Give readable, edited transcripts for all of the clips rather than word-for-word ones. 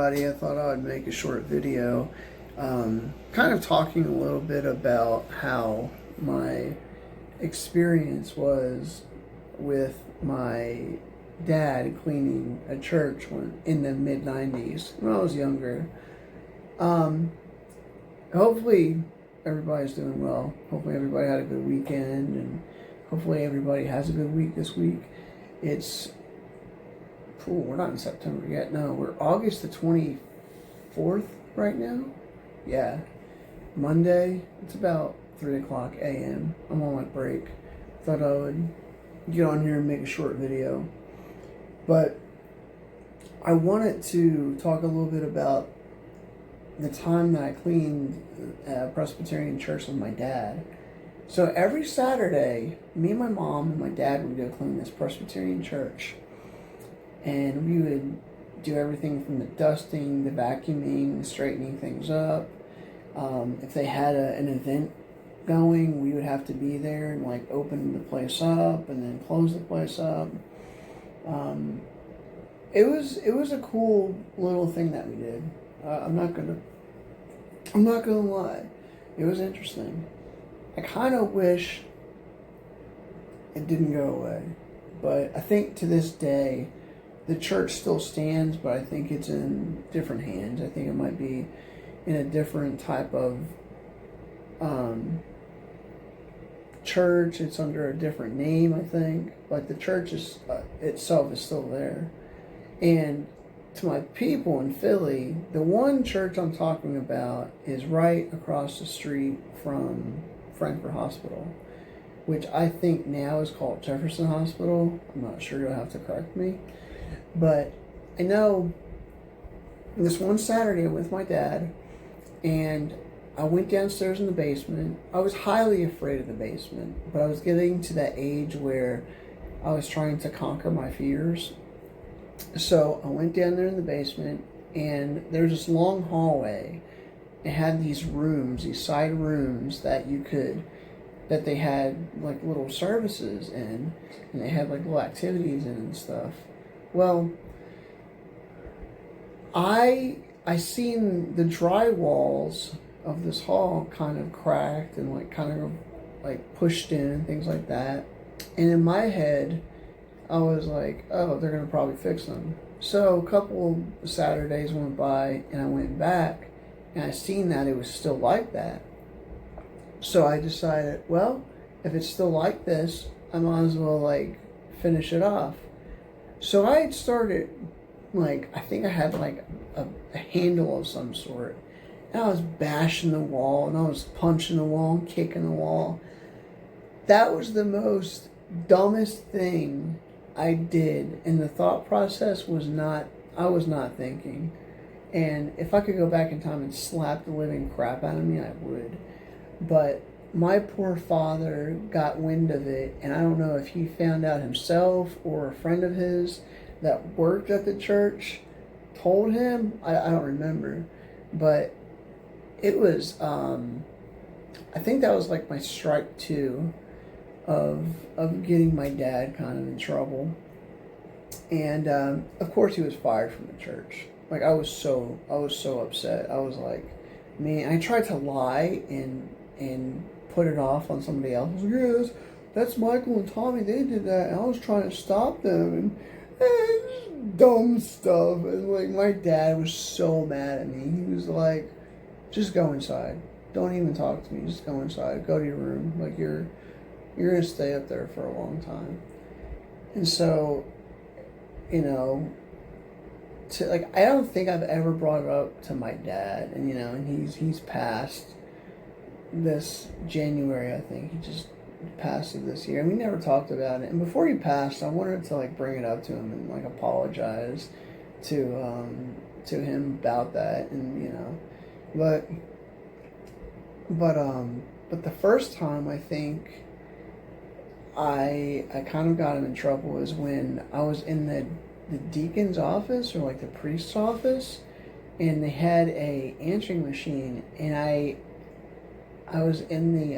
everybody. I thought I would make a short video kind of talking a little bit about how my experience was with my dad cleaning a church in the mid-90s when I was younger. Um, Hopefully everybody's doing well. Hopefully everybody had a good weekend, and hopefully everybody has a good week this week. It's we're not in September yet. No, we're August the 24th right now. Yeah, Monday. It's about 3 o'clock a.m. I'm on my break. Thought I would get on here and make a short video. But I wanted to talk a little bit about the time that I cleaned a Presbyterian church with my dad. So every Saturday, me and my mom and my dad would go clean this Presbyterian church. And we would do everything from the dusting, the vacuuming, straightening things up. If they had an event going, we would have to be there and like open the place up and then close the place up. It was a cool little thing that we did. I'm not gonna lie. It was interesting. I kind of wish it didn't go away, but I think to this day, the church still stands, but I think it's in different hands. I think it might be in a different type of church. It's under a different name, I think. Like the church is itself is still there. And to my people in Philly, the one church I'm talking about is right across the street from Frankfurt Hospital, which I think now is called Jefferson Hospital. I'm not sure, you'll have to correct me. But I know this one Saturday I'm with my dad, and I went downstairs in the basement. I was highly afraid of the basement, but I was getting to that age where I was trying to conquer my fears. So I went down there in the basement, and there's this long hallway. It had these rooms, these side rooms that they had like little services in, and they had like little activities in and stuff. Well, I seen the drywalls of this hall kind of cracked and like kind of like pushed in and things like that. And in my head, I was like, oh, they're gonna probably fix them. So a couple of Saturdays went by, and I went back, and I seen that it was still like that. So I decided, well, if it's still like this, I might as well like finish it off. So I had started, like, I think I had like a handle of some sort, and I was bashing the wall, and I was punching the wall and kicking the wall. That was the most dumbest thing I did, and the thought process was not, I was not thinking. And if I could go back in time and slap the living crap out of me, I would. But my poor father got wind of it, and I don't know if he found out himself or a friend of his that worked at the church told him. I don't remember. But it was, I think that was like my strike two of getting my dad kind of in trouble. And of course he was fired from the church. Like I was so upset. I was like, man, I tried to lie and put it off on somebody else. I was like, yes, that's Michael and Tommy, they did that, and I was trying to stop them, and dumb stuff. And like my dad was so mad at me. He was like, just go inside. Don't even talk to me. Just go inside. Go to your room. Like you're gonna stay up there for a long time. And so, you know, I don't think I've ever brought it up to my dad, and you know, and he's passed this January, I think. He just passed it this year, and we never talked about it. And before he passed, I wanted to like bring it up to him and like apologize to him about that, and you know, but the first time I think I kind of got him in trouble was when I was in the deacon's office, or like the priest's office, and they had a answering machine, and I was in the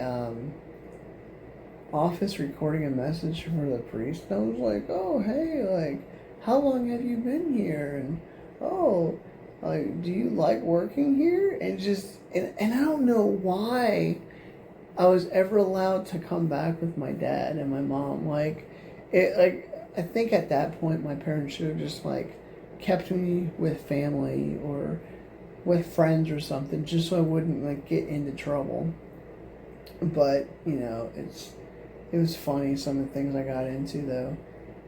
office recording a message for the priest, and I was like, oh, hey, like, how long have you been here? And, oh, Like, do you like working here? And I don't know why I was ever allowed to come back with my dad and my mom. I think at that point my parents should have just like kept me with family or with friends or something, just so I wouldn't like get into trouble. But it was funny some of the things I got into though.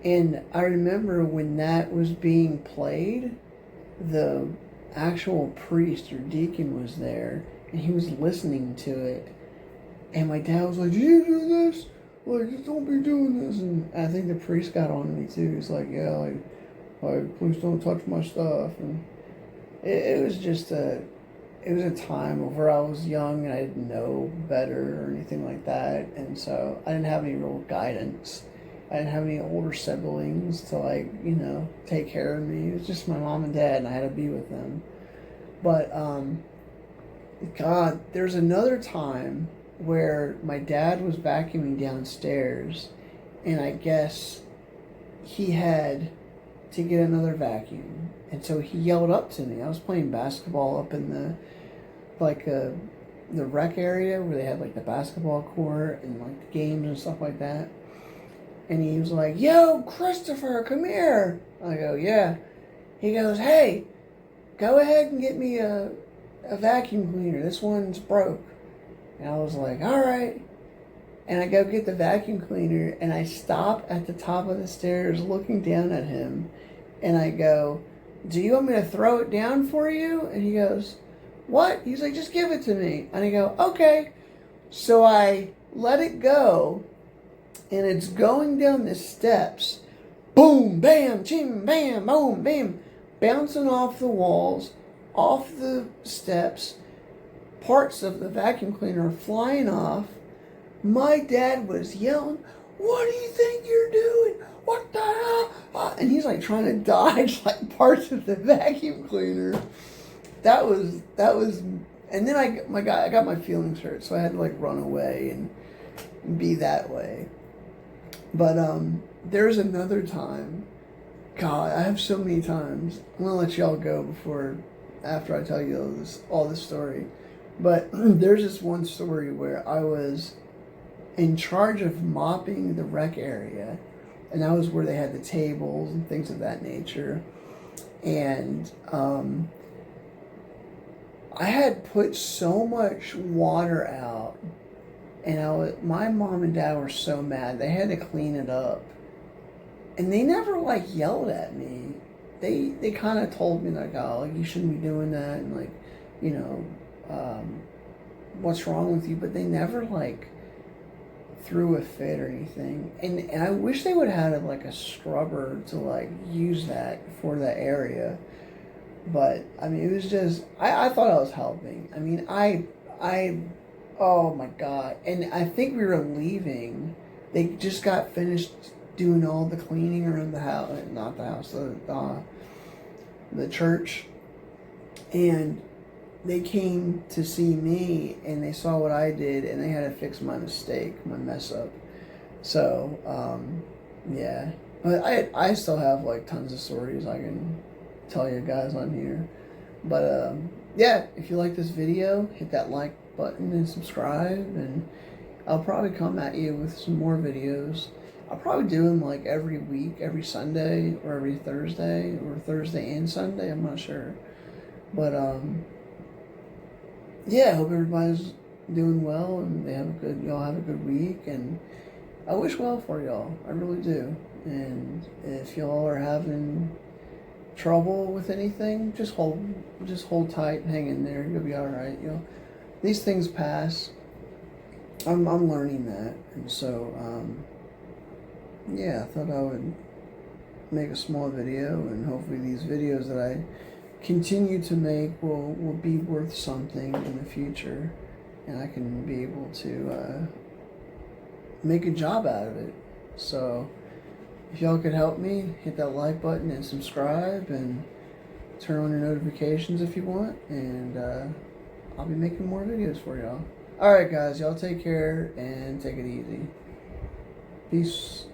And I remember when that was being played, the actual priest or deacon was there and he was listening to it. And my dad was like, "Do you do this? Like, just don't be doing this." And I think the priest got on me too. He's like, "Yeah, please don't touch my stuff." And it was just it was a time of where I was young and I didn't know better or anything like that. And so I didn't have any real guidance. I didn't have any older siblings to take care of me. It was just my mom and dad and I had to be with them. But, God, there's another time where my dad was vacuuming downstairs and I guess he had to get another vacuum. And so he yelled up to me. I was playing basketball up in the rec area where they had like the basketball court and like the games and stuff like that. And he was like, "Yo, Christopher, come here." I go, "Yeah." He goes, "Hey, go ahead and get me a vacuum cleaner. This one's broke." And I was like, "All right." And I go get the vacuum cleaner and I stop at the top of the stairs looking down at him. And I go, "Do you want me to throw it down for you?" And he goes, "What?" He's like, "Just give it to me." And I go, "Okay." So I let it go and it's going down the steps. Boom, bam, chim, bam, boom, bam. Bouncing off the walls, off the steps. Parts of the vacuum cleaner are flying off. My dad was yelling, "What do you think you're doing? What the hell?" And he's like trying to dodge like parts of the vacuum cleaner. That was, and then I got my feelings hurt, so I had to like run away and be that way. But there's another time. God, I have so many times. I'm gonna let y'all go after I tell you all this story. But there's this one story where I was in charge of mopping the rec area, and that was where they had the tables and things of that nature. And I had put so much water out, and my mom and dad were so mad. They had to clean it up, and they never like yelled at me. They kind of told me like, "Oh, you shouldn't be doing that," and like, you know, what's wrong with you? But they never like threw a fit or anything. And I wish they would have had like a scrubber to like use that for that area. But I mean, it was just I thought I was helping. I mean, I oh my God. And I think we were leaving. They just got finished doing all the cleaning around the house, not the house, the church. And they came to see me and they saw what I did and they had to fix my mistake, my mess up. So, yeah. But I still have like tons of stories I can tell you guys on here. But, yeah, if you like this video, hit that like button and subscribe, and I'll probably come at you with some more videos. I'll probably do them like every week, every Sunday or every Thursday, or Thursday and Sunday, I'm not sure. But, yeah, I hope everybody's doing well and y'all have a good week, and I wish well for y'all. I really do. And if y'all are having trouble with anything, just hold tight, hang in there. You'll be all right. These things pass. I'm learning that, and so yeah, I thought I would make a small video, and hopefully these videos that I continue to make will be worth something in the future, and I can be able to make a job out of it. So if y'all could help me, hit that like button and subscribe, and turn on your notifications if you want, and I'll be making more videos for y'all. Alright guys, y'all take care and take it easy. Peace.